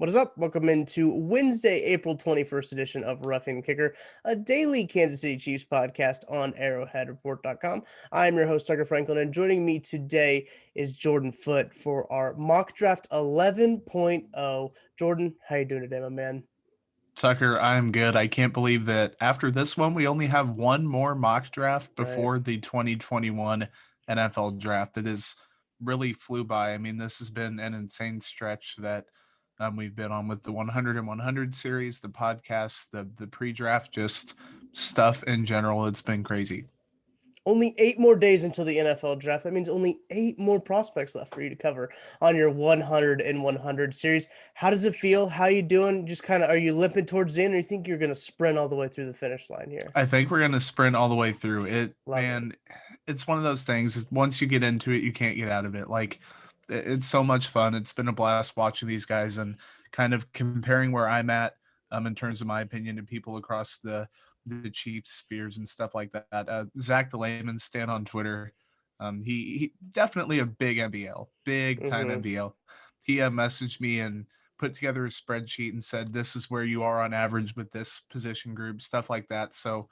What is up? Welcome into Wednesday, April 21st edition of Roughing the Kicker, a daily Kansas City Chiefs podcast on arrowheadreport.com. I'm your host, Tucker Franklin, and joining me today is Jordan Foote for our mock draft 11.0. Jordan, how you doing today, my man? Tucker, I'm good. I can't believe that after this one, we only have one more mock draft Right. before the 2021 NFL draft. It has really flew by. I mean, this has been an insane stretch that we've been on with the 100 and 100 series, the podcast, the pre-draft, just stuff in general. It's been crazy. Only 8 more days until the NFL draft. That means only 8 more prospects left for you to cover on your 100 and 100 series. How does it feel? How you doing? Just kind of, are you limping towards the end, or you think you're going to sprint all the way through the finish line here? I think we're going to sprint all the way through it, Love it. man. It's one of those things. Once you get into it, you can't get out of it. Like, it's so much fun. It's been a blast watching these guys and kind of comparing where I'm at in terms of my opinion to people across the Chiefs spheres and stuff like that. Zach the Layman, stand on Twitter. He definitely a big NBL, big time Mm-hmm. NBL. He messaged me and put together a spreadsheet and said, this is where you are on average with this position group, stuff like that. So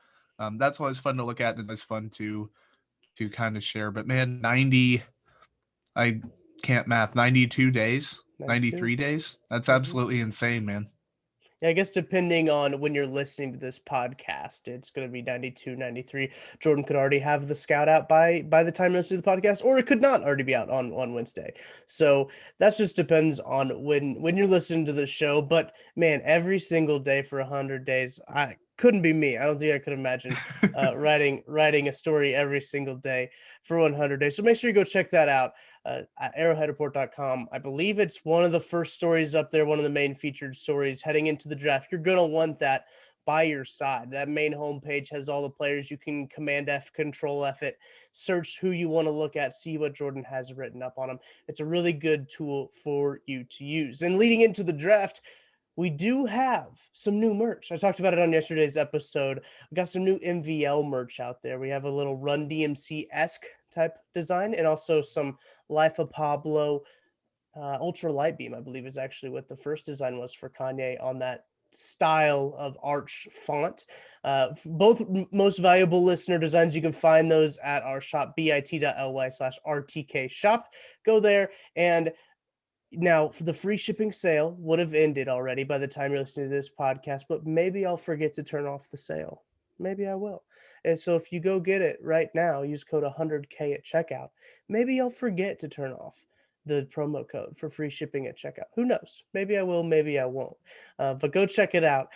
that's always fun to look at, and it's fun to kind of share. But man, 90, I can't math, 92 days, 92. 93 days. That's Mm-hmm. absolutely insane, man. Yeah, I guess depending on when you're listening to this podcast, it's going to be 92, 93. Jordan could already have the scout out by the time you listen to the podcast, or it could not already be out on Wednesday. So that just depends on when you're listening to the show. But man, every single day for 100 days, I couldn't be me. I don't think I could imagine writing a story every single day for 100 days. So make sure you go check that out at arrowheadreport.com. I believe it's one of the first stories up there, one of the main featured stories heading into the draft. You're going to want that by your side. That main homepage has all the players. You can Command F, Control F it, search who you want to look at, see what Jordan has written up on them. It's a really good tool for you to use. And leading into the draft, we do have some new merch. I talked about it on yesterday's episode. We got some new MVL merch out there. We have a little Run DMC-esque type design, and also some Life of Pablo Ultra Light Beam, I believe is actually what the first design was for Kanye on that style of arch font. Both most valuable listener designs. You can find those at our shop, bit.ly/RTK shop. Go there, and now, the free shipping sale would have ended already by the time you're listening to this podcast, but maybe I'll forget to turn off the sale. Maybe I will. And so if you go get it right now, use code 100K at checkout. Maybe I'll forget to turn off the promo code for free shipping at checkout. Who knows? Maybe I will, maybe I won't. But go check it out.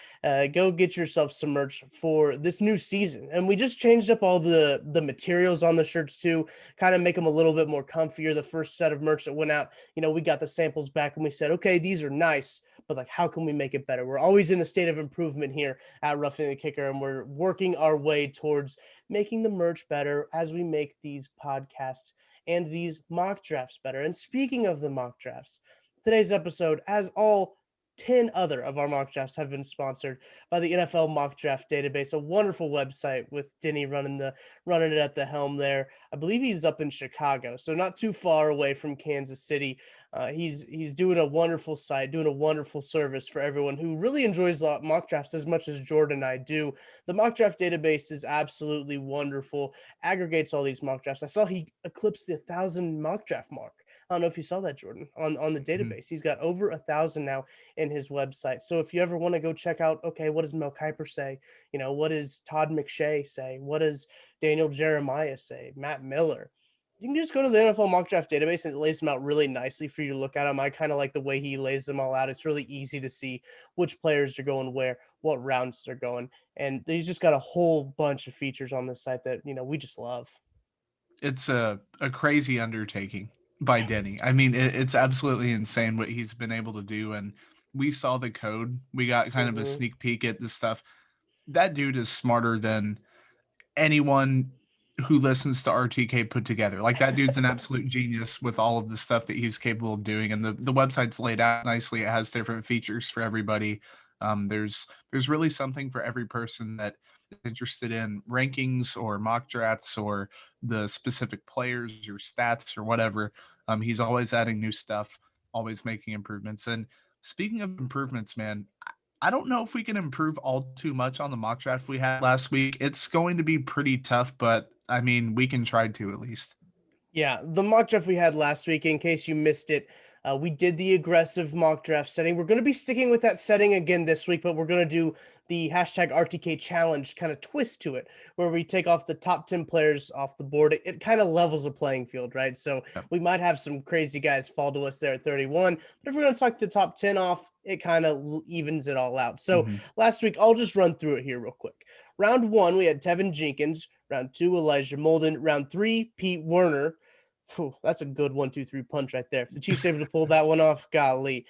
Go get yourself some merch for this new season. And we just changed up all the materials on the shirts too, kind of make them a little bit more comfier. The first set of merch that went out, we got the samples back and we said, okay, these are nice, but like, how can we make it better? We're always in a state of improvement here at Roughing the Kicker, and we're working our way towards making the merch better as we make these podcasts and these mock drafts better. And speaking of the mock drafts, today's episode, as all 10 other of our mock drafts, have been sponsored by the NFL Mock Draft Database, a wonderful website with Denny running it at the helm there. I believe he's up in Chicago, so not too far away from Kansas City. He's doing a wonderful site, doing a wonderful service for everyone who really enjoys mock drafts as much as Jordan and I do. The mock draft database is absolutely wonderful, aggregates all these mock drafts. I saw he eclipsed the 1,000 mock draft mark. I don't know if you saw that, Jordan, on the Mhm. database. He's got over 1,000 now in his website. So if you ever want to go check out, okay, what does Mel Kiper say? What does Todd McShay say? What does Daniel Jeremiah say? Matt Miller? You can just go to the NFL mock draft database and it lays them out really nicely for you to look at them. I kind of like the way he lays them all out. It's really easy to see which players are going where, what rounds they're going. And he's just got a whole bunch of features on this site that, we just love. It's a crazy undertaking by Denny. I mean, it's absolutely insane what he's been able to do. And we saw the code. We got kind of a Mm-hmm. sneak peek at this stuff. That dude is smarter than anyone who listens to RTK put together. Like, that dude's an absolute genius with all of the stuff that he's capable of doing. And the website's laid out nicely. It has different features for everybody. There's really something for every person that is interested in rankings or mock drafts or the specific players or stats or whatever. He's always adding new stuff, always making improvements. And Speaking of improvements, man, I don't know if we can improve all too much on the mock draft we had last week. It's going to be pretty tough, but I mean, we can try to at least. Yeah, the mock draft we had last week, in case you missed it, we did the aggressive mock draft setting. We're going to be sticking with that setting again this week, but we're going to do the hashtag RTK challenge kind of twist to it, where we take off the top 10 players off the board. It kind of levels the playing field, right? So Yep. we might have some crazy guys fall to us there at 31, but if we're going to talk the top 10 off, it kind of evens it all out. So last week, I'll just run through it here real quick. Round 1, we had Tevin Jenkins. Round 2, Elijah Molden. Round 3, Pete Werner. Whew, that's a good 1-2-3 punch right there. If the Chiefs able to pull that one off, golly.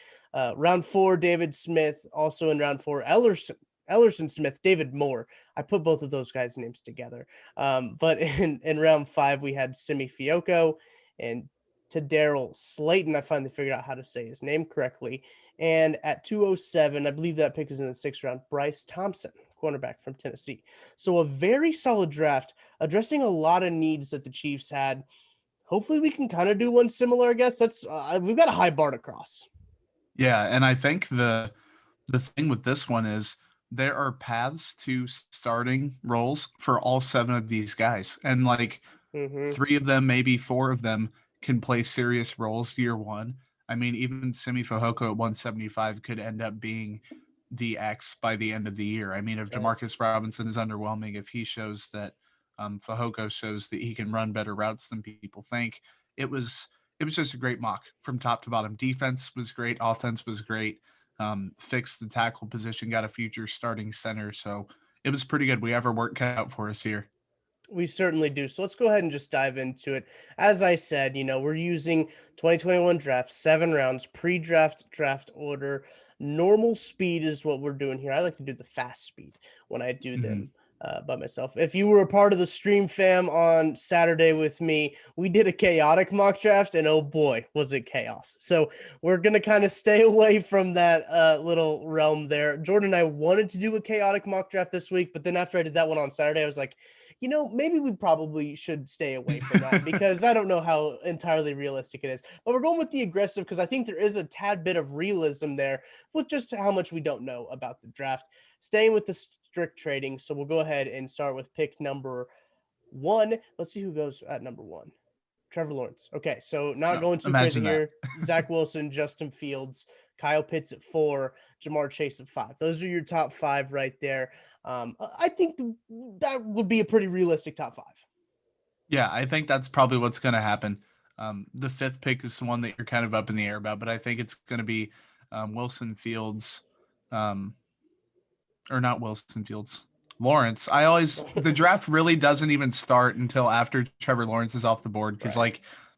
Round 4, David Smith. Also in round 4, Ellerson Smith, David Moore. I put both of those guys' names together. But in round 5, we had Simi Fioco and Daryl Slayton. I finally figured out how to say his name correctly. And at 207, I believe that pick is in the 6th round, Bryce Thompson, cornerback from Tennessee. So a very solid draft, addressing a lot of needs that the Chiefs had. Hopefully we can kind of do one similar, I guess. That's we've got a high bar to cross. Yeah, and I think the thing with this one is there are paths to starting roles for all 7 of these guys. And like 3 of them, maybe 4 of them can play serious roles year 1. I mean, even Simi Fehoko at 175 could end up being the X by the end of the year. I mean, if Demarcus Robinson is underwhelming, if he shows that Fehoko shows that he can run better routes than people think, it was just a great mock from top to bottom. Defense was great, offense was great. Fixed the tackle position, got a future starting center, so it was pretty good. We have our work cut out for us here. We certainly do. So let's go ahead and just dive into it. As I said, we're using 2021 draft, 7 rounds, pre-draft, draft order. Normal speed is what we're doing here. I like to do the fast speed when I do them by myself. If you were a part of the stream fam on Saturday with me, we did a chaotic mock draft, and oh boy, was it chaos. So we're going to kind of stay away from that little realm there. Jordan and I wanted to do a chaotic mock draft this week, but then after I did that one on Saturday, I was like, maybe we probably should stay away from that because I don't know how entirely realistic it is. But we're going with the aggressive because I think there is a tad bit of realism there with just how much we don't know about the draft. Staying with the strict trading. So we'll go ahead and start with pick number 1. Let's see who goes at number 1. Trevor Lawrence. Okay, so not going too crazy here. Zach Wilson, Justin Fields, Kyle Pitts at 4, Jamar Chase at 5. Those are your top 5 right there. I think that would be a pretty realistic top 5. Yeah, I think that's probably what's going to happen. The 5th pick is the one that you're kind of up in the air about, but I think it's going to be Wilson Fields, or not Wilson Fields, Lawrence. The draft really doesn't even start until after Trevor Lawrence is off the board because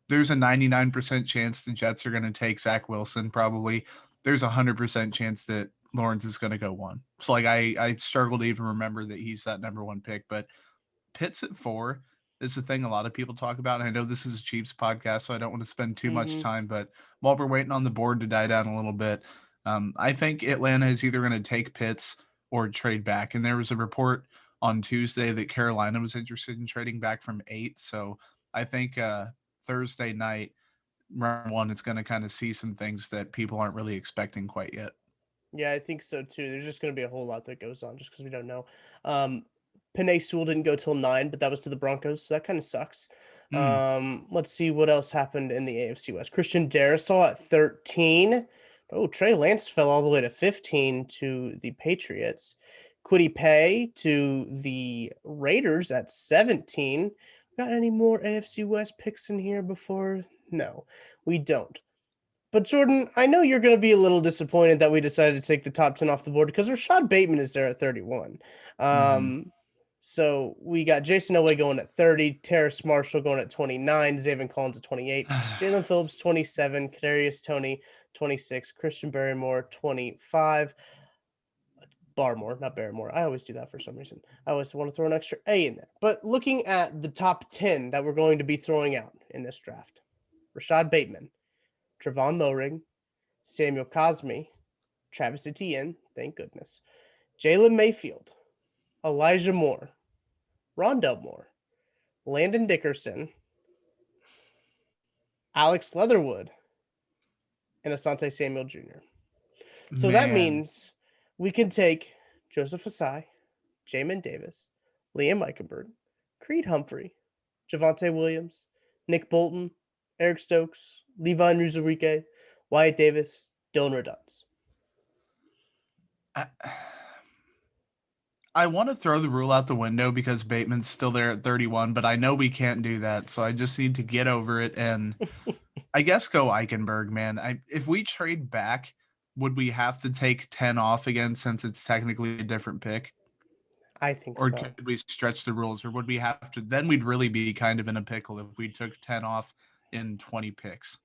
there's a 99% chance the Jets are going to take Zach Wilson probably. There's a 100% chance that Lawrence is going to go 1. So I struggle to even remember that he's that number 1 pick, but Pitts at 4 is the thing a lot of people talk about. And I know this is a Chiefs podcast, so I don't want to spend too much time, but while we're waiting on the board to die down a little bit, I think Atlanta is either going to take Pitts or trade back. And there was a report on Tuesday that Carolina was interested in trading back from 8. So I think Thursday night, round 1 is going to kind of see some things that people aren't really expecting quite yet. Yeah, I think so too. There's just going to be a whole lot that goes on just because we don't know. Penei Sewell didn't go till 9, but that was to the Broncos, so that kind of sucks. Let's see what else happened in the AFC West. Christian Darrisaw at 13. Oh, Trey Lance fell all the way to 15 to the Patriots. Kwity Paye to the Raiders at 17. Got any more AFC West picks in here before? No, we don't. But Jordan, I know you're going to be a little disappointed that we decided to take the top 10 off the board because Rashad Bateman is there at 31. So we got Jason Elway going at 30, Terrace Marshall going at 29, Zaven Collins at 28, Jalen Phillips 27, Kadarius Toney 26, Christian Barrymore 25. Barmore, not Barrymore. I always do that for some reason. I always want to throw an extra A in there. But looking at the top 10 that we're going to be throwing out in this draft, Rashad Bateman, Trevon Moehrig, Samuel Cosme, Travis Etienne, thank goodness, Jalen Mayfield, Elijah Moore, Rondell Moore, Landon Dickerson, Alex Leatherwood, and Asante Samuel Jr. So that Man, means we can take Joseph Asai, Jamin Davis, Liam Eichenberg, Creed Humphrey, Javonte Williams, Nick Bolton, Eric Stokes, Levi Nuzurike, Wyatt Davis, Dylan Radunz. I, I want to throw the rule out the window because Bateman's still there at 31, but I know we can't do that. So I just need to get over it and I guess go Eichenberg, man. If we trade back, would we have to take 10 off again since it's technically a different pick? I think Or so. could we stretch the rules? Or would we have to? Then we'd really be kind of in a pickle if we took 10 off in 20 picks.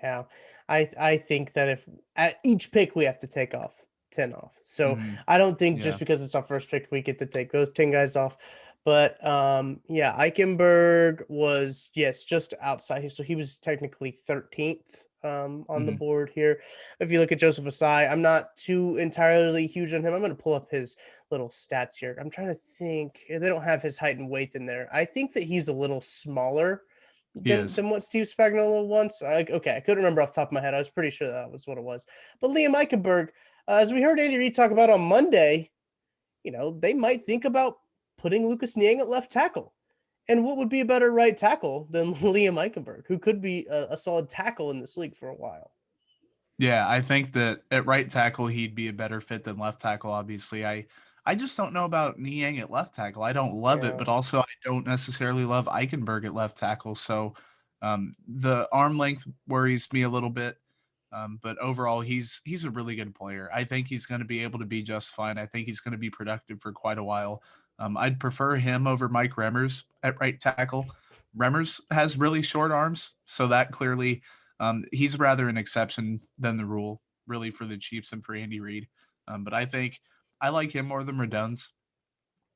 Yeah, I think that if at each pick we have to take off 10 off. So Mm-hmm. I don't think just Yeah. because it's our first pick we get to take those 10 guys off. But yeah, Eichenberg was yes, just outside. So he was technically 13th on the Mm-hmm. board here. If you look at Joseph Asai, I'm not too entirely huge on him. I'm going to pull up his little stats here. I'm trying to think. They don't have his height and weight in there. I think that he's a little smaller He than is. than what Steve Spagnuolo wants. Okay, I couldn't remember off the top of my head. I was pretty sure that was what it was. But Liam Eichenberg, as we heard Andy Reid talk about on Monday, they might think about putting Lucas Niang at left tackle. And what would be a better right tackle than Liam Eichenberg, who could be a solid tackle in this league for a while? Yeah, I think that at right tackle he'd be a better fit than left tackle. Obviously, I just don't know about Niang at left tackle. I don't love it, Yeah. but also I don't necessarily love Eichenberg at left tackle. So the arm length worries me a little bit. But overall, he's a really good player. I think he's going to be able to be just fine. I think he's going to be productive for quite a while. I'd prefer him over Mike Remmers at right tackle. Remmers has really short arms, so that clearly he's rather an exception than the rule, really, for the Chiefs and for Andy Reid. But I think I like him more than Redunz.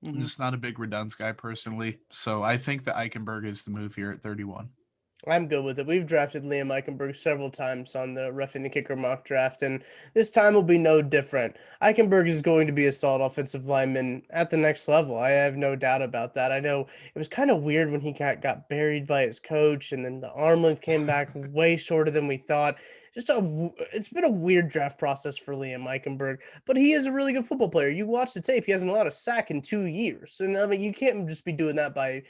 I'm Mhm. just not a big Redunz guy personally, so I think that Eichenberg is the move here at 31. I'm good with it. We've drafted Liam Eichenberg several times on the Roughing the Kicker mock draft, and this time will be no different. Eichenberg is going to be a solid offensive lineman at the next level. I have no doubt about that. I know it was kind of weird when he got buried by his coach, and then the arm length came back way shorter than we thought. It's been a weird draft process for Liam Eichenberg, but he is a really good football player. You watch the tape; he hasn't allowed a sack in 2 years, and I mean you can't just be doing that by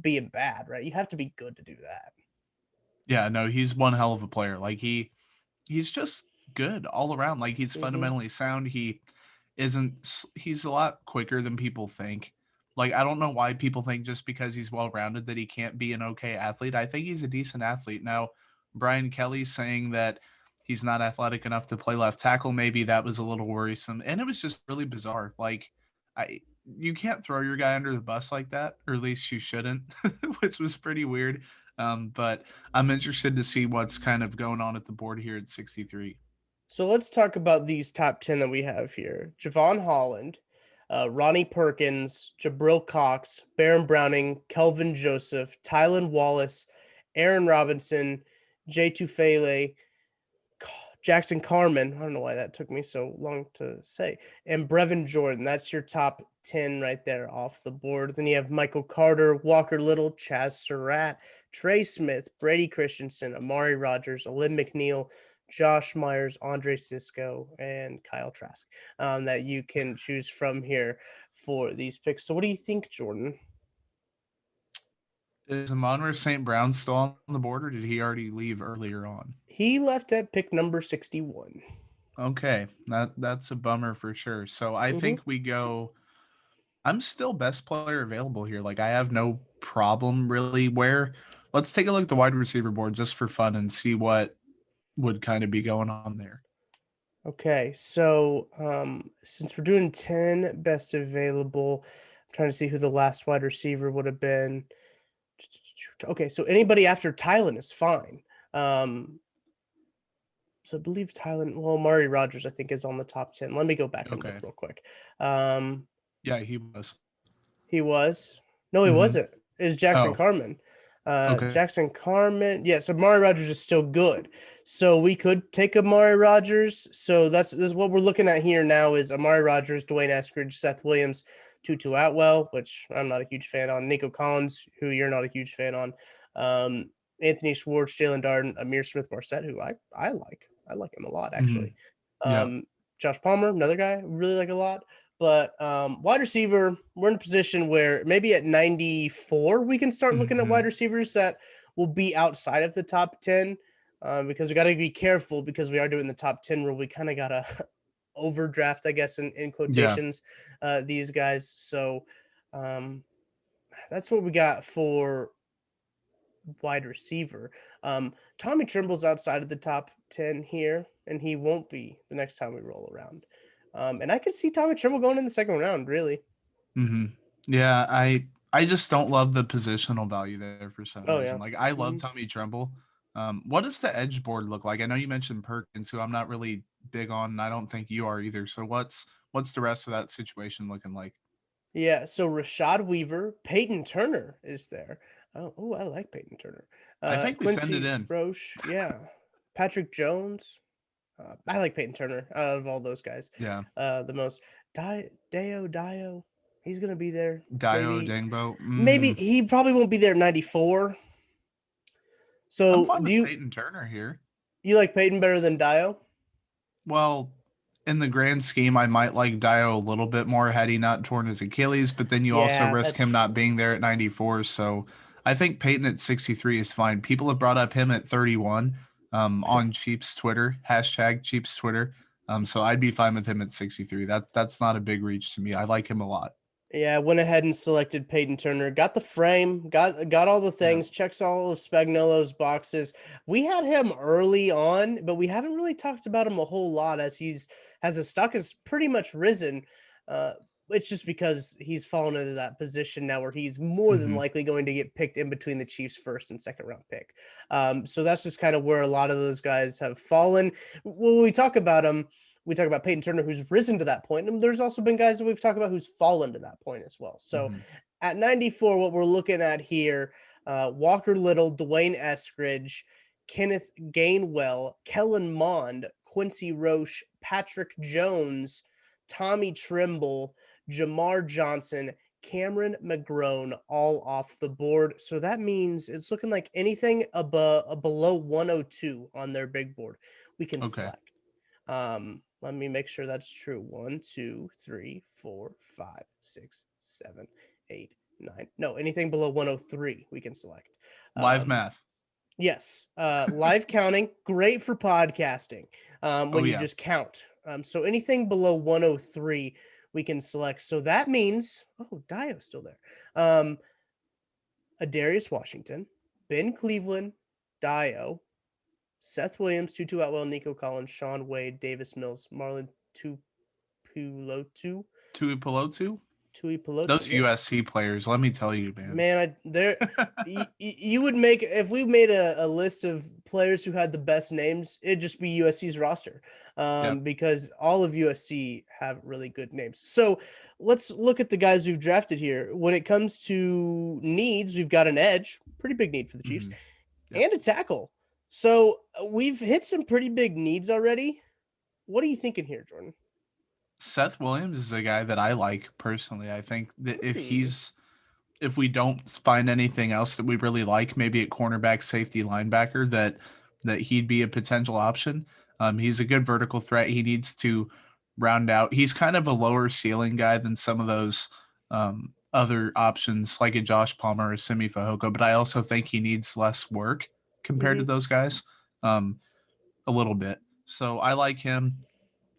being bad, right? You have to be good to do that. Yeah, no, he's one hell of a player. Like he's just good all around. Like he's Mhm. fundamentally sound. He's a lot quicker than people think. Like I don't know why people think just because he's well rounded that he can't be an okay athlete. I think he's a decent athlete. Now, Brian Kelly saying that he's not athletic enough to play left tackle, maybe that was a little worrisome. And it was just really bizarre. Like I you can't throw your guy under the bus like that, or at least you shouldn't, which was pretty weird. But I'm interested to see what's kind of going on at the board here at 63. So let's talk about these top 10 that we have here. Javon Holland, Ronnie Perkins, Jabril Cox, Baron Browning, Kelvin Joseph, Tylan Wallace, Aaron Robinson, Jay Tufele, Jackson Carman. I don't know why that took me so long to say. And Brevin Jordan. That's your top 10 right there off the board. Then you have Michael Carter, Walker Little, Chaz Surratt, Trey Smith, Brady Christensen, Amari Rogers, Alim McNeil, Josh Myers, Andre Cisco, and Kyle Trask that you can choose from here for these picks. So what do you think, Jordan? Is Amonra St. Brown still on the board, or did he already leave earlier on? He left at pick number 61. Okay, that's a bummer for sure. So I Mm-hmm. think we go. I'm still best player available here. Like I have no problem really. Where let's take a look at the wide receiver board just for fun and see what would kind of be going on there. Okay, so since we're doing 10 best available, I'm trying to see who the last wide receiver would have been. Okay, so anybody after Tylen is fine. Um, so I believe Tylen, well, Murray Rogers, I think, is on the top 10. Let me go back and look Okay, real quick. Um, yeah, he was. he was. No, he Mm-hmm. wasn't. It was Jackson Oh, Carman. okay. Jackson Carman. Yeah, so Amari Rogers is still good. So we could take Amari Rogers. So that's what we're looking at here now is Amari Rogers, Dwayne Eskridge, Seth Williams, Tutu Atwell, which I'm not a huge fan on, Nico Collins, who you're not a huge fan on, Anthony Schwartz, Jalen Darden, Amir Smith Marset, who I like. I like him a lot, Mm-hmm. actually. Yeah. Josh Palmer, another guy I really like a lot. But wide receiver, we're in a position where maybe at 94 we can start looking at wide Mhm. receivers that will be outside of the top 10, because we got to be careful because we are doing the top 10 where we kind of got to overdraft, I guess, in Yeah. quotations, these guys. So um, that's what we got for wide receiver. Tommy Trimble's outside of the top 10 here, and he won't be the next time we roll around. And I could see Tommy Trimble going in the second round, really. Mhm. Yeah, I just don't love the positional value there for some Oh, reason. yeah. Like I love Hmm. Tommy Tremble. What does the edge board look like? I know you mentioned Perkins, who I'm not really big on, and I don't think you are either. So what's the rest of that situation looking like? Yeah, so Rashad Weaver, Peyton Turner is there. Oh, I like Peyton Turner. I think we send it Quincy in. Roche, yeah. Patrick Jones. I like Peyton Turner out of all those guys, Yeah. the most. Dio, he's gonna be there. Dio Maybe, Dangbo. maybe he probably won't be there at 94. I'm So, fine do with you Peyton Turner here. you like Peyton better than Dio? Well, in the grand scheme, I might like Dio a little bit more had he not torn his Achilles, but then you also Yeah, risk that's him not true. being there at 94. So I think Peyton at 63 is fine. People have brought up him at 31 on Cheap's Twitter, hashtag Cheap's Twitter. So I'd be fine with him at 63. That's not a big reach to me. I like him a lot. Yeah, I went ahead and selected Peyton Turner. Got the frame, got all the Yeah. things, checks all of Spagnuolo's boxes. We had him early on, but we haven't really talked about him a whole lot as his stock has pretty much risen. Uh, it's just because he's fallen into that position now where he's more than Hmm. likely going to get picked in between the Chiefs' first and second round pick. So that's just kind of where a lot of those guys have fallen. When we talk about him, we talk about Peyton Turner, who's risen to that point, and there's also been guys that we've talked about who's fallen to that point as well. So Hmm. at 94, what we're looking at here, Walker Little, Dwayne Eskridge, Kenneth Gainwell, Kellen Mond, Quincy Roche, Patrick Jones, Tommy Trimble, Jamar Johnson, Cameron McGrone, all off the board. So that means it's looking like anything above below 102 on their big board we can Okay. select. Let me make sure that's true. 1, 2, 3, 4, 5, 6, 7, 8, 9. No, anything below 103 we can select. Live Um, math. yes. Live counting, great for podcasting. Oh When you yeah. just count. So anything below 103 we can select. So that means, oh, Dio's still there. Adarius Washington, Ben Cleveland, Dio, Seth Williams, Tutu Atwell, Nico Collins, Sean Wade, Davis Mills, Marlon Tuipulotu, Tui Pelotu. Tuipulotu. Those Yes, USC players, let me tell you, man. man, you would make if we made a list of players who had the best names, it'd just be USC's roster, Yep. because all of USC have really good names. So let's look at the guys we've drafted here. When it comes to needs, we've got an edge, pretty big need for the Chiefs, Hmm. Yep. and a tackle. So we've hit some pretty big needs already. What are you thinking here, Jordan? Seth Williams is a guy that I like personally. I think that Hmm. if we don't find anything else that we really like, maybe at cornerback, safety, linebacker, that he'd be a potential option. He's a good vertical threat. He needs to round out. He's kind of a lower ceiling guy than some of those other options like a Josh Palmer or Simi Fehoko, but I also think he needs less work compared to Hmm. those guys, um, a little bit. So I like him.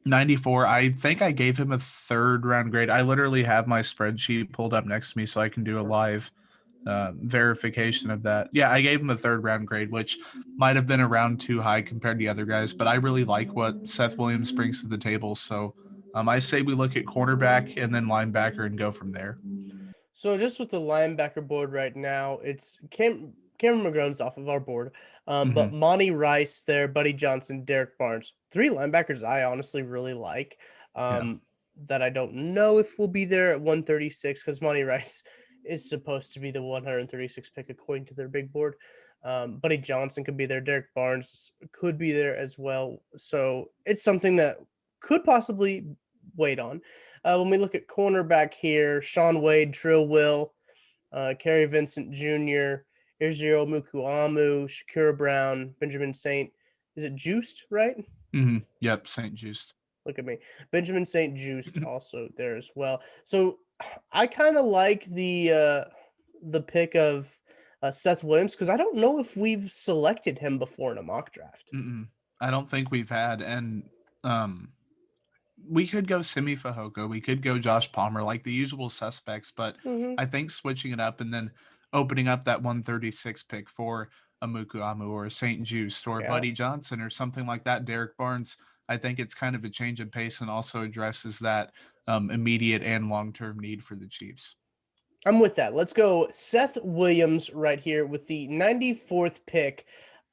94. I think I gave him a third round grade. I literally have my spreadsheet pulled up next to me so I can do a Perfect. live verification of that. Yeah, I gave him a third round grade, which might have been a round too high compared to the other guys, but I really like what Seth Williams brings to the table. So I say we look at cornerback and then linebacker and go from there. So just with the linebacker board right now, it's Cameron McGrone's off of our board, but Hmm. Monty Rice there, Buddy Johnson, Derek Barnes, three linebackers I honestly really like. Yeah. That I don't know if we'll be there at 136 because Monty Rice is supposed to be the 136 pick according to their big board. Buddy Johnson could be there. Derek Barnes could be there as well. So it's something that could possibly wait on. When we look at cornerback here, Sean Wade, Trill Will, Kerry Vincent Jr., Israel Mukuamu, Shakira Brown, Benjamin Saint. Is it Juiced, right? Yep, St. Juiced. Look at me. Benjamin St. Just also there as well. So I kind of like the pick of Seth Williams because I don't know if we've selected him before in a mock draft. I don't think we've had, and um, we could go Simi Fehoko, we could go Josh Palmer, like the usual suspects, but Hmm. I think switching it up and then opening up that 136 pick for a Mukuamu or a St. Juiced or Yeah. Buddy Johnson or something like that, Derek Barnes, I think it's kind of a change of pace and also addresses that immediate and long-term need for the Chiefs. I'm with that. Let's go Seth Williams right here with the 94th pick.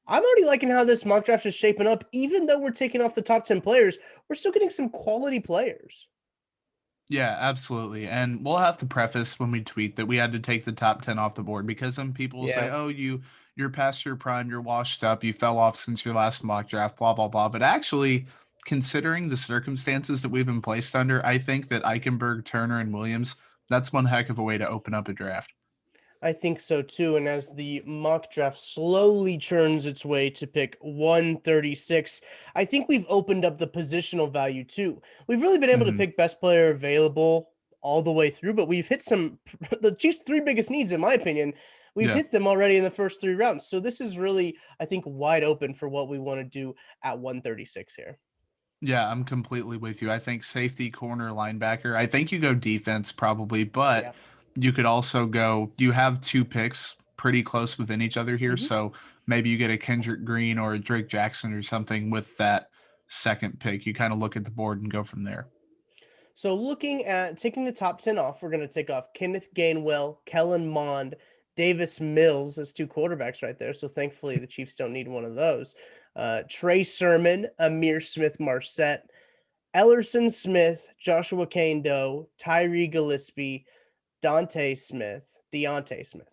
I'm already liking how this mock draft is shaping up. Even though we're taking off the top 10 players, we're still getting some quality players. Yeah, absolutely. And we'll have to preface when we tweet that we had to take the top 10 off the board because some people will say, Yeah. "Oh, you're past your prime, you're washed up, you fell off since your last mock draft, blah blah blah." But actually, considering the circumstances that we've been placed under, I think that Eichenberg, Turner, and Williams, that's one heck of a way to open up a draft. I think so too. And as the mock draft slowly churns its way to pick 136, I think we've opened up the positional value too. We've really been able to Mhm. pick best player available all the way through, but we've hit some the Chiefs' three biggest needs, in my opinion. We've Yeah. hit them already in the first three rounds. So this is really, I think, wide open for what we want to do at 136 here. Yeah, I'm completely with you. I think safety, corner, linebacker. I think you go defense probably, but Yeah. you could also go. You have two picks pretty close within each other here, Mhm. so maybe you get a Kendrick Green or a Drake Jackson or something with that second pick. You kind of look at the board and go from there. So looking at taking the top 10 off, we're going to take off Kenneth Gainwell, Kellen Mond, Davis Mills as two quarterbacks right there. So thankfully the Chiefs don't need one of those. Trey Sermon, Amir Smith Marset, Ellerson Smith, Joshua Kane Doe, Tyree Gillespie, Deontay Smith,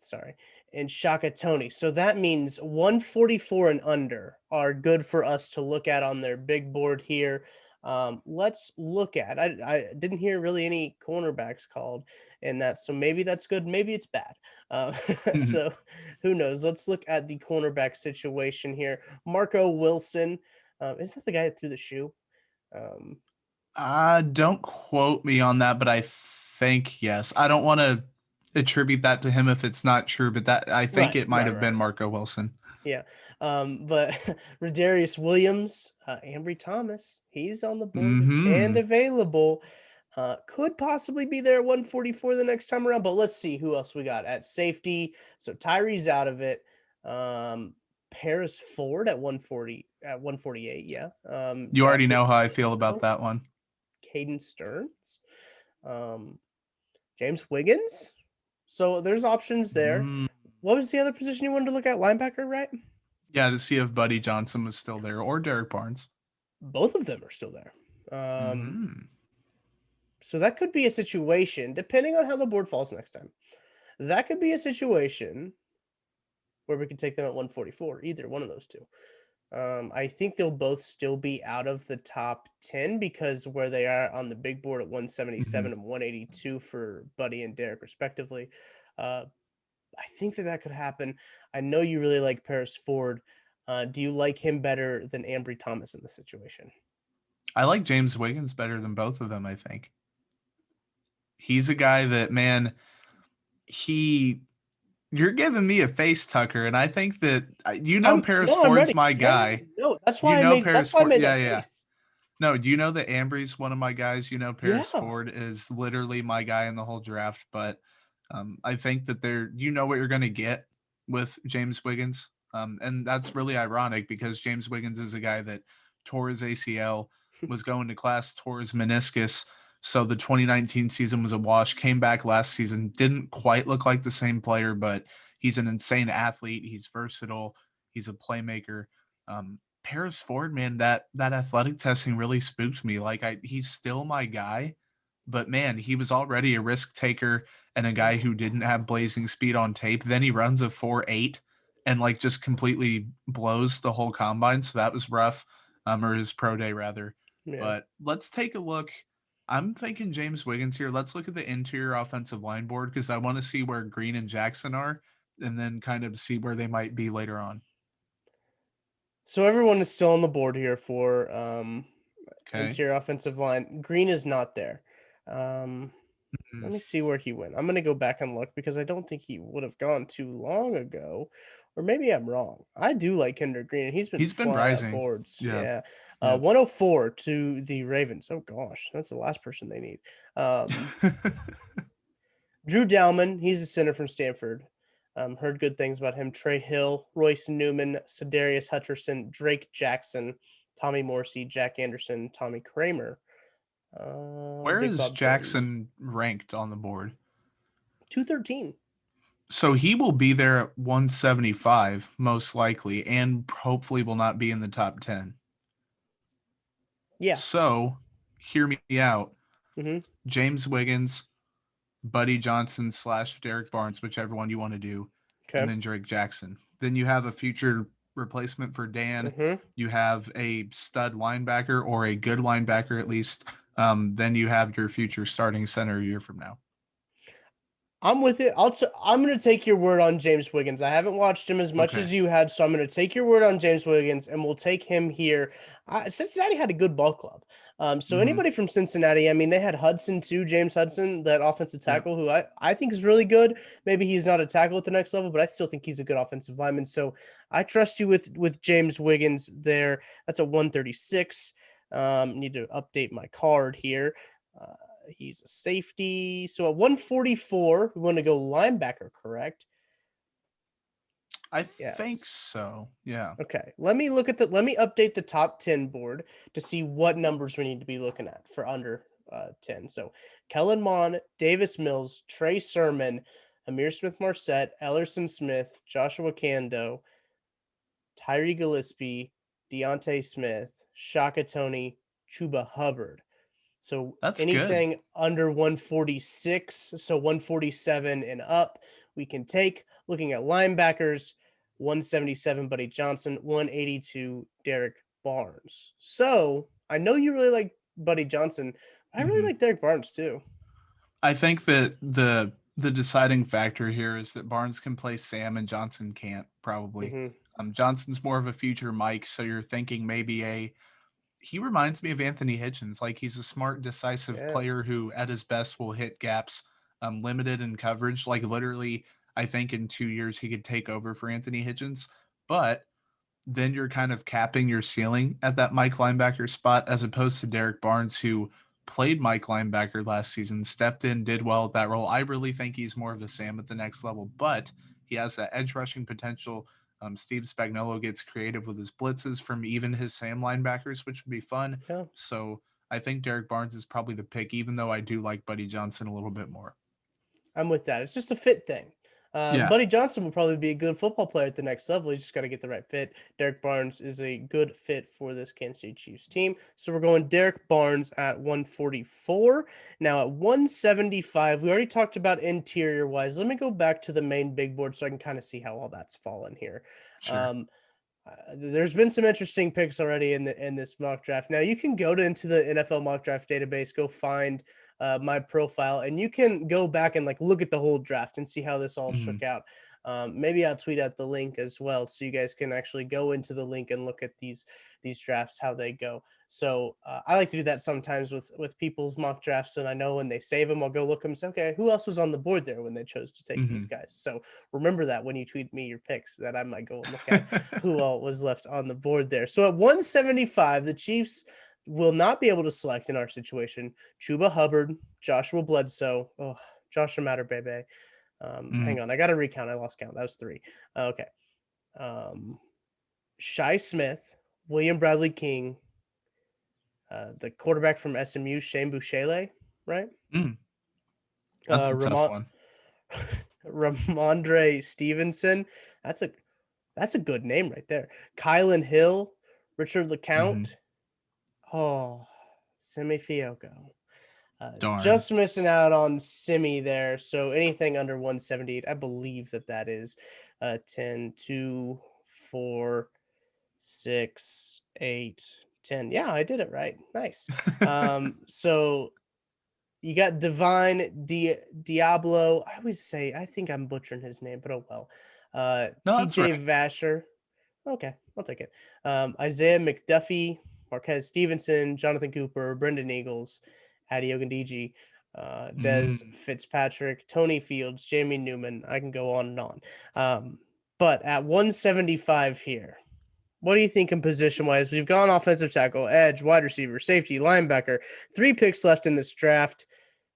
sorry, and Shaka Tony. So that means 144 and under are good for us to look at on their big board here. Let's look at. I didn't hear really any cornerbacks called in that, so maybe that's good. Maybe it's bad. Uh, so who knows? Let's look at the cornerback situation here. Marco Wilson, is that the guy that threw the shoe? Um, Don't quote me on that, but I think yes. I don't want to attribute that to him if it's not true, but that I think right, it might right, have been right. Marco Wilson. Yeah. But Rodarius Williams, Ambry Thomas, he's on the board and Hmm. available. Could possibly be there at 144 the next time around, but let's see who else we got at safety. So Tyree's out of it. Paris Ford at 140 at 148, yeah. You already Joshua know how I feel about that one. Caden Stearns, um, James Wiggins. So there's options there. Mm. What was the other position you wanted to look at? Linebacker, right? Yeah, to see if Buddy Johnson was still there or Derek Barnes. Both of them are still there. Hmm. So that could be a situation, depending on how the board falls next time. That could be a situation where we could take them at 144, either one of those two. I think they'll both still be out of the top 10 because where they are on the big board at 177 Hmm. and 182 for Buddy and Derek, respectively. Uh, I think that could happen. I know you really like Paris Ford. Do you like him better than Ambry Thomas in this situation? I like James Wiggins better than both of them, I think. He's a guy that, man, he you're giving me a face, Tucker, and I think that Paris I'm Ford's ready. my Yeah, guy. no, that's Paris why I Ford. made Yeah, that yeah. face. No, do you know that Ambry's one of my guys? Paris Yeah. Ford is literally my guy in the whole draft. But I think that you know what you're going to get with James Wiggins. And that's really ironic because James Wiggins is a guy that tore his ACL, was going to class, tore his meniscus. So the 2019 season was a wash, came back last season, didn't quite look like the same player, but he's an insane athlete. He's versatile. He's a playmaker. Paris Ford, man, that athletic testing really spooked me. Like he's still my guy, but man, he was already a risk taker and a guy who didn't have blazing speed on tape. Then he runs a 4.8 and like just completely blows the whole combine. So that was rough, or his pro day rather. Yeah. But let's take a look. I'm thinking James Wiggins here. Let's look at the interior offensive line board because I want to see where Green and Jackson are and then kind of see where they might be later on. So everyone is still on the board here for Okay. interior offensive line. Green is not there. Um, Mm. Let me see where he went. I'm gonna go back and look because I don't think he would have gone too long ago, or maybe I'm wrong. I do like Kendrick Green. He's been He's been flying up rising. boards. Yeah. Yeah, Yeah. 104 to the Ravens. Oh gosh, that's the last person they need. Drew Dalman, he's a center from Stanford. Heard good things about him. Trey Hill, Royce Newman, Sedarius Hutcherson, Drake Jackson, Tommy Morsey, Jack Anderson, Tommy Kramer, Where Big is Bob Burton. Jackson ranked on the board? 213. So he will be there at 175 most likely, and hopefully will not be in the top 10. Yeah. So hear me out. Mm-hmm. James Wiggins, Buddy Johnson / Derek Barnes, whichever one you want to do, and Okay. then Drake Jackson. Then you have a future replacement for Dan. Mm-hmm. You have a stud linebacker or a good linebacker at least. Then you have your future starting center a year from now. I'm with it. I'm going to take your word on James Wiggins. I haven't watched him as much Okay. as you had, so I'm going to take your word on James Wiggins, and we'll take him here. Cincinnati had a good ball club. So Mm-hmm. anybody from Cincinnati, I mean, they had Hudson too, James Hudson, that offensive Yeah. tackle, who I think is really good. Maybe he's not a tackle at the next level, but I still think he's a good offensive lineman. So I trust you with James Wiggins there. That's a 136. Need to update my card here. Uh, He's a safety. So at 144, we want to go linebacker, correct? I think Yes. so. Yeah. Okay. Let me update the top 10 board to see what numbers we need to be looking at for under 10. So Kellen Mond, Davis Mills, Trey Sermon, Amir Smith Marset, Ellerson Smith, Joshua Kando, Tyree Gillespie, Deontay Smith, Shaka Tony, Chuba Hubbard. So That's good. anything under 146, so 147 and up, we can take. Looking at linebackers, 177 Buddy Johnson, 182 Derek Barnes. So I know you really like Buddy Johnson. I really Mm-hmm. like Derek Barnes too. I think that the deciding factor here is that Barnes can play Sam and Johnson can't probably. Hmm. Johnson's more of a future Mike, so you're thinking maybe he reminds me of Anthony Hitchens. Like he's a smart, decisive Yeah. player who at his best will hit gaps, limited in coverage. Like literally, I think in 2 years he could take over for Anthony Hitchens, but then you're kind of capping your ceiling at that Mike linebacker spot as opposed to Derek Barnes, who played Mike linebacker last season, stepped in, did well at that role. I really think he's more of a Sam at the next level, but he has that edge rushing potential. Steve Spagnuolo gets creative with his blitzes from even his Sam linebackers, which would be fun. Yeah. So I think Derek Barnes is probably the pick, even though I do like Buddy Johnson a little bit more. I'm with that. It's just a fit thing. Yeah. Buddy Johnson will probably be a good football player at the next level. He's just got to get the right fit. Derek Barnes is a good fit for this Kansas City Chiefs team. So we're going Derek Barnes at 144. Now at 175, we already talked about interior wise. Let me go back to the main big board so I can kind of see how all that's fallen here. Sure. Um, there's been some interesting picks already in this mock draft. Now you can go into the NFL mock draft database, go find my profile, and you can go back and like look at the whole draft and see how this all Mm-hmm. shook out. Maybe I'll tweet out the link as well, so you guys can actually go into the link and look at these drafts how they go. So I like to do that sometimes with people's mock drafts, and I know when they save them, I'll go look them and say, okay, who else was on the board there when they chose to take these Mm-hmm. guys? So remember that when you tweet me your picks, that I might go and look at who all was left on the board there. So at 175, the Chiefs will not be able to select in our situation Chuba Hubbard, Joshua Bledsoe. Oh, Joshua Matter, baby. Hang on, I got to recount. I lost count. That was three. Okay. Shai Smith, William Bradley King, the quarterback from SMU, Shane Bouchele, right? Mm-hmm. That's a tough Ramon one. Ramondre Stevenson. That's a good name right there. Kylan Hill, Richard Mm-hmm. LeCount. Oh, Simi Fioco. Darn. Just missing out on Simi there. So anything under 178, I believe that is 10, 2, 4, 6, 8, 10. Yeah, I did it right. Nice. So you got Divine Diablo. I always say, I think I'm butchering his name, but oh well. No, that's TJ right. Vasher. Okay, I'll take it. Isaiah McDuffie, Marquez Stevenson, Jonathan Cooper, Brendan Eagles, Adi Ogundiji, Des Mm. Fitzpatrick, Tony Fields, Jamie Newman. I can go on and on. But at 175 here, what do you think in position wise? We've gone offensive tackle, edge, wide receiver, safety, linebacker. 3 picks left in this draft.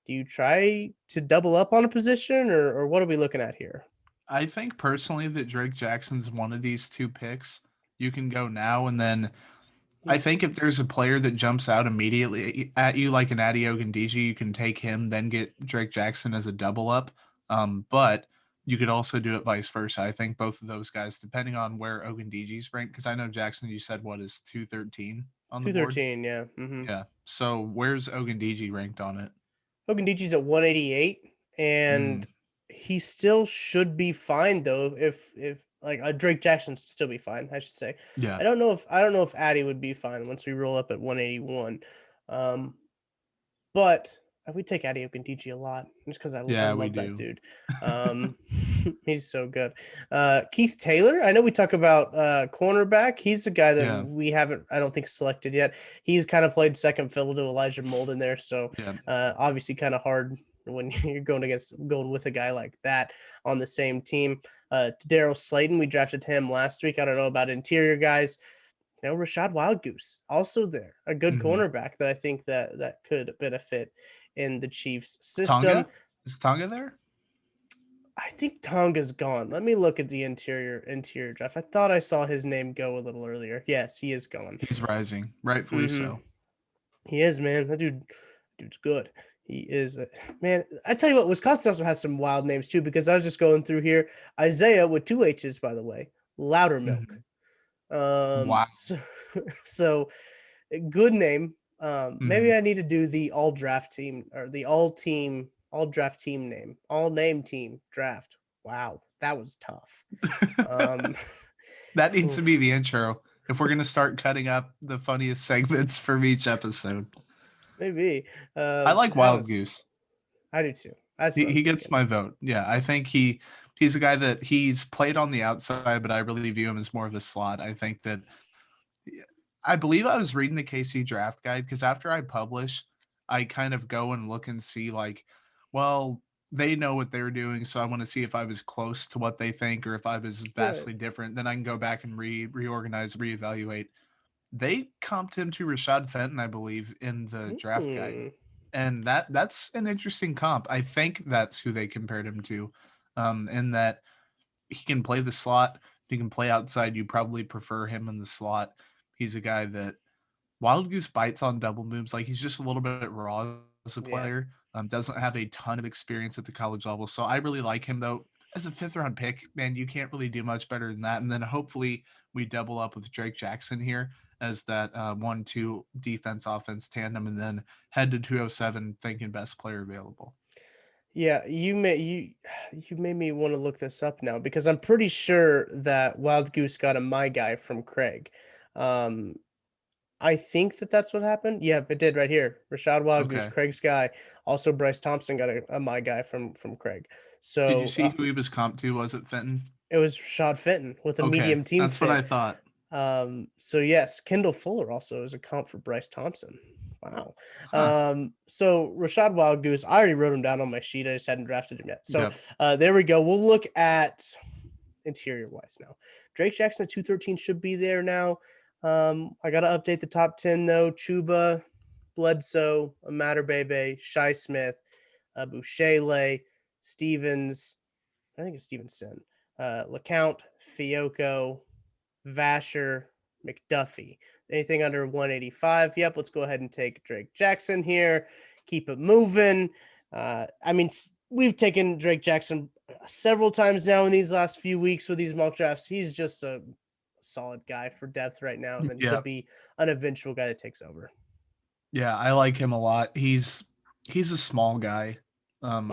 Do you try to double up on a position, or what are we looking at here? I think personally that Drake Jackson's one of these two picks. You can go now, and then I Hmm. think if there's a player that jumps out immediately at you, like an Adi Ogundeji, you can take him, then get Drake Jackson as a double up. But you could also do it vice versa. I think both of those guys, depending on where Ogundeji's ranked, because I know Jackson, you said what is 213 on the board? 213, yeah. Mm-hmm. Yeah. So where's Ogundeji ranked on it? Ogundiji's at 188, Mm, and he still should be fine though. If like Drake Jackson should still be fine, I should say. yeah. I don't know if Addy would be fine once we roll up at 181. Um, but I would take Addy Okindiji a lot just because I Yeah, we love that do. dude. Um, he's so good. Keith Taylor, I know we talk about cornerback. He's the guy that Yeah. we haven't, I don't think, selected yet. He's kind of played second fiddle to Elijah Molden there, so Yeah. obviously kind of hard when you're going with a guy like that on the same team. Daryl Slayton, we drafted him last week. I don't know about interior guys. Rashad Wildgoose also there, a good Hmm. cornerback that I think that could benefit in the Chiefs system. Tonga? Is Tonga there? I think Tonga's gone. Let me look at the interior draft. I thought I saw his name go a little earlier. Yes, he is gone. He's rising, rightfully Mm-hmm. so. He is, man. Dude's good. He is, man. I tell you what, Wisconsin also has some wild names too. Because I was just going through here. Isaiah with 2 H's, by the way. Loudermilk. Mhm. Wow. So, so good name. Maybe Mhm. I need to do the all draft team or the all draft team name, all name team draft. Wow, that was tough. Um, That needs to be oof, the intro if we're gonna start cutting up the funniest segments from each episode. maybe. I like That Wild was. Goose. I do too. That's He what I'm he gets thinking. my vote. Yeah, I think he's a guy that he's played on the outside, but I really view him as more of a slot. I think that I believe I was reading the KC draft guide because after I publish, I kind of go and look and see like, well, they know what they're doing, so I want to see if I was close to what they think or if I was Right. vastly different. Then I can go back and reorganize, reevaluate. They comped him to Rashad Fenton, I believe, in the draft guide, Hmm. and that's an interesting comp. I think that's who they compared him to, in that he can play the slot, he can play outside. You probably prefer him in the slot. He's a guy that Wild Goose bites on double moves. Like he's just a little bit raw as a Yeah. player. Doesn't have a ton of experience at the college level. So I really like him though. As a fifth round pick, man, you can't really do much better than that. And then hopefully we double up with Drake Jackson here as that 1-2 defense offense tandem, and then head to 207 thinking best player available. Yeah, you made me want to look this up now because I'm pretty sure that Wild Goose got a my guy from Craig. Um, I think that's what happened. Yeah, it did right here. Rashad Wildgoose, Okay. Craig's guy. Also, Bryce Thompson got a my guy from Craig. Did you So see who he was comp to? Was it Fenton? it was Rashad Fenton with a Okay. medium team That's what I fit. thought. So yes, Kendall Fuller also is a comp for Bryce Thompson. Wow. Huh. So Rashad Wildgoose, I already wrote him down on my sheet. I just hadn't drafted him yet. So Yep. there we go. We'll look at interior wise now. Drake Jackson at 213 should be there now. I got to update the top 10 though. Chuba, Bledsoe, Matter Bebe, Shy Smith, Boucher, Stevens, I think it's Stevenson, LeCount, Fiocco, Vasher, McDuffie. Anything under 185? Yep, let's go ahead and take Drake Jackson here. Keep it moving. I mean, we've taken Drake Jackson several times now in these last few weeks with these mock drafts. He's just a solid guy for depth right now, and then could Yep. be an eventual guy that takes over. Yeah, I like him a lot. He's a small guy. Hmm.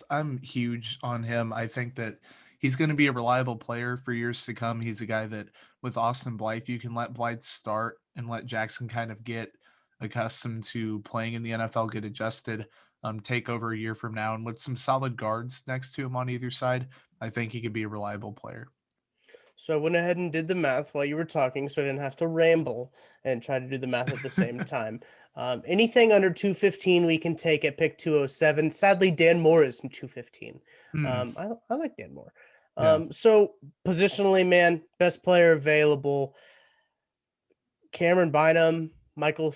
I'm huge on him. I think that he's going to be a reliable player for years to come. He's a guy that with Austin Blythe, you can let Blythe start and let Jackson kind of get accustomed to playing in the NFL, get adjusted, take over a year from now, and with some solid guards next to him on either side, I think he could be a reliable player. So I went ahead and did the math while you were talking, so I didn't have to ramble and try to do the math at the same time. Anything under 215 we can take at pick 207. Sadly, Dan Moore is in 215. Hmm. I like Dan Moore. Yeah. So positionally, man, best player available. Cameron Bynum, Michael.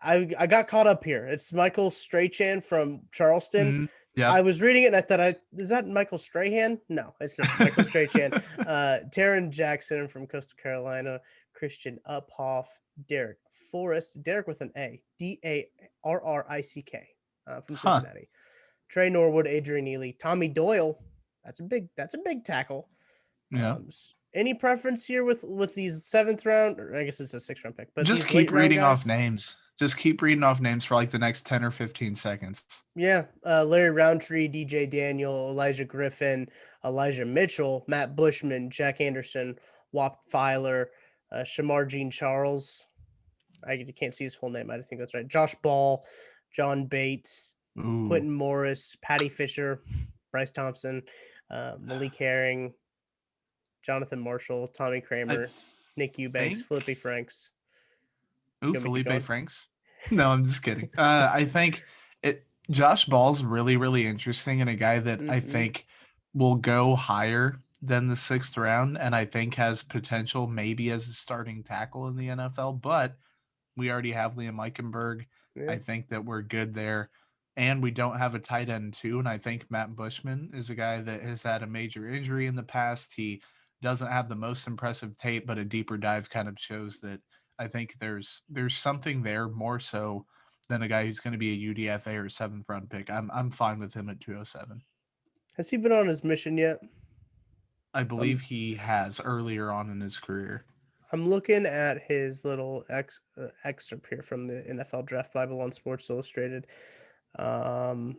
I got caught up here. It's Michael Strachan from Charleston. Hmm. Yep. I was reading it and I thought, is that Michael Strahan? No, it's not. Michael Strachan. Taryn Jackson from Coastal Carolina. Christian Uphoff. Derek Forrest. Derek with an A. Darrick from Huh. Cincinnati. Trey Norwood. Adrian Neely. Tommy Doyle. That's a big tackle. Yeah. Any preference here with these seventh round, or I guess it's a sixth round pick, but Just these late keep round reading off guys? names. Just keep reading off names for like the next 10 or 15 seconds. Yeah, Larry Roundtree, DJ Daniel, Elijah Griffin, Elijah Mitchell, Matt Bushman, Jack Anderson, Wap Filer, Shamar Jean Charles. I can't see his full name. I think that's right. Josh Ball, John Bates, Ooh. Quentin Morris, Patty Fisher, Bryce Thompson, Malik Herring, Jonathan Marshall, Tommy I Kramer, Nick Eubanks, think. Felipe Franks. Ooh, You want me to keep Felipe going? Franks. No, I'm just kidding. I think it. Josh Ball's really, really interesting, and a guy that I Mm-hmm. think will go higher than the sixth round, and I think has potential maybe as a starting tackle in the NFL. But we already have Liam Eichenberg. Yeah. I think that we're good there. And we don't have a tight end too. And I think Matt Bushman is a guy that has had a major injury in the past. He doesn't have the most impressive tape, but a deeper dive kind of shows that I think there's something there more so than a guy who's going to be a UDFA or seventh round pick. I'm fine with him at 207. Has he been on his mission yet? I I'm believe he has earlier on in his career. I'm looking at his little excerpt here from the NFL Draft Bible on Sports Illustrated. Um,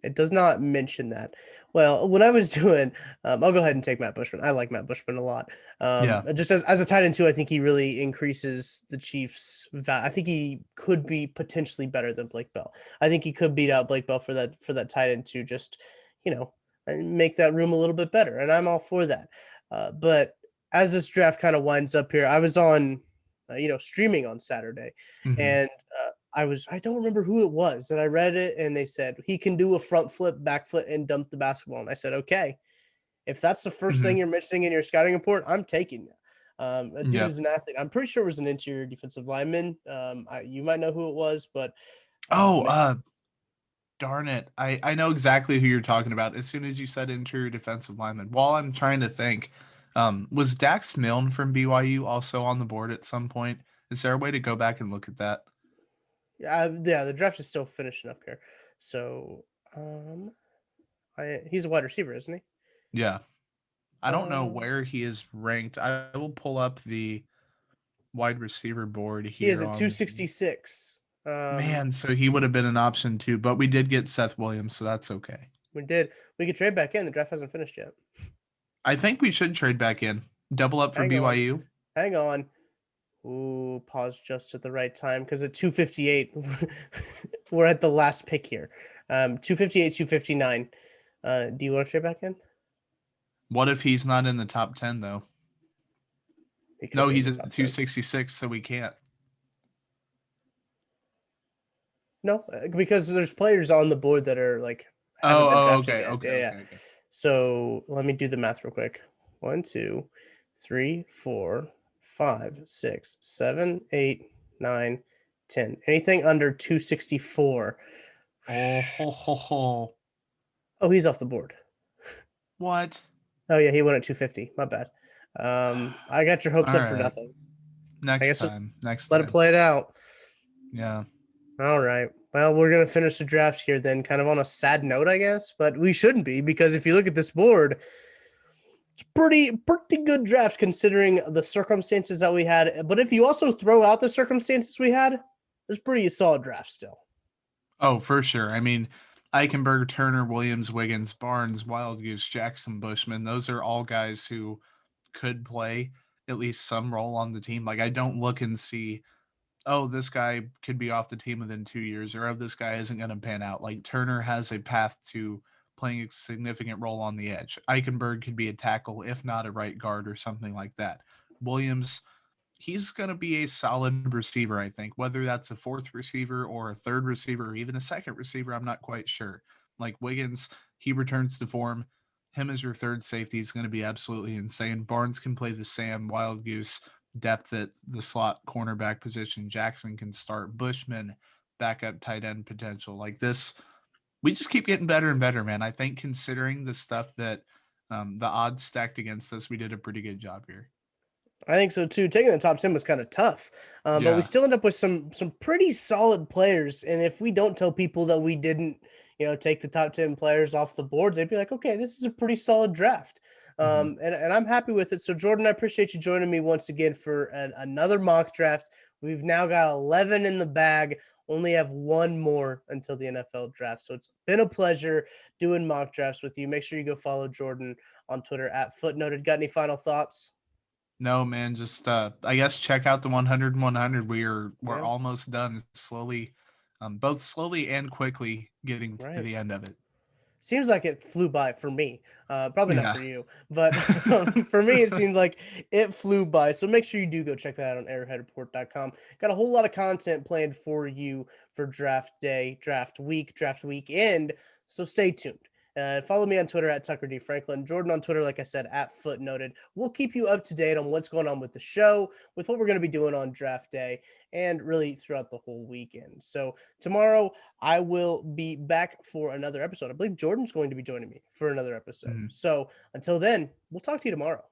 it does not mention that. Well, when I was doing, I'll go ahead and take Matt Bushman. I like Matt Bushman a lot. Yeah. Just as a tight end too, I think he really increases the Chiefs' I think he could be potentially better than Blake Bell. I think he could beat out Blake Bell for that tight end too. Just you know, and make that room a little bit better, and I'm all for that. But as this draft kind of winds up here, I was on, streaming on Saturday, Hmm. and I don't remember who it was, and I read it, and they said he can do a front flip, back flip, and dump the basketball. And I said, okay, if that's the first Hmm. thing you're mentioning in your scouting report, I'm taking you. A dude Yeah. is an athlete. I'm pretty sure it was an interior defensive lineman. You might know who it was, but Oh, man, darn it. I know exactly who you're talking about. As soon as you said interior defensive lineman, while I'm trying to think, was Dax Milne from BYU also on the board at some point? Is there a way to go back and look at that? yeah, the draft is still finishing up here. So, he's a wide receiver, isn't he? Yeah. I don't know Uh, where he is ranked. I will pull up the wide receiver board he is here at on the 266. man. So he would have been an option too, but we did get Seth Williams, so that's okay. We did. We could trade back in. The draft hasn't finished yet. I think we should trade back in. Double up for Hang on. BYU. Hang on. Ooh, pause just at the right time because at 258, we're at the last pick here. 258, 259. Do you want to trade back in? What if he's not in the top 10 though? He could No, be in he's the at top 10. 266, so we can't. No, because there's players on the board that are like haven't been Oh, drafted okay, yet. okay, Yeah, yeah. okay, okay. So let me do the math real quick. 1, 2, 3, 4, 5, 6, 7, 8, 9, 10. Anything under 264. Oh, ho, ho, ho. Oh, he's off the board. What? Oh yeah, he went at 250. My bad. I got your hopes All up for right. nothing. I Next guess time. Next let it time. play it out. Yeah. All right. Well, we're gonna finish the draft here then, kind of on a sad note, I guess. But we shouldn't be because if you look at this board, it's pretty good draft considering the circumstances that we had. But if you also throw out the circumstances we had, it's pretty solid draft still. Oh, for sure. I mean, Eichenberg, Turner, Williams, Wiggins, Barnes, Wild Goose, Jackson, Bushman, those are all guys who could play at least some role on the team. Like, I don't look and see, oh, this guy could be off the team within 2 years, or oh, this guy isn't going to pan out. Like, Turner has a path to playing a significant role on the edge. Eichenberg could be a tackle, if not a right guard or something like that. Williams, he's going to be a solid receiver, I think. Whether that's a fourth receiver or a third receiver or even a second receiver, I'm not quite sure. Like Wiggins, he returns to form. Him as your third safety is going to be absolutely insane. Barnes can play the Sam, Wild Goose, depth at the slot cornerback position. Jackson can start. Bushman, backup tight end potential. Like this, we just keep getting better and better, man. I think considering the stuff that the odds stacked against us, we did a pretty good job here. I think so too. Taking the top 10 was kind of tough, but we Yeah. still end up with some pretty solid players. And if we don't tell people that we didn't, take the top 10 players off the board, they'd be like, okay, this is a pretty solid draft. Mhm. And I'm happy with it. So Jordan, I appreciate you joining me once again for another mock draft. We've now got 11 in the bag. Only have one more until the NFL draft. So it's been a pleasure doing mock drafts with you. Make sure you go follow Jordan on Twitter at Footnoted. Got any final thoughts? No, man, just I guess check out the 100 and 100. We're Yeah, almost done slowly, both slowly and quickly getting to right. the end of it. Seems like it flew by for me. Probably not Yeah. for you, but for me, it seems like it flew by. So make sure you do go check that out on arrowheadreport.com. Got a whole lot of content planned for you for draft day, draft weekend. So stay tuned. Follow me on Twitter at Tucker D. Franklin. Jordan on Twitter, like I said, at Footnoted. We'll keep you up to date on what's going on with the show, with what we're going to be doing on draft day, and really throughout the whole weekend. So tomorrow, I will be back for another episode. I believe Jordan's going to be joining me for another episode. Mhm. So until then, we'll talk to you tomorrow.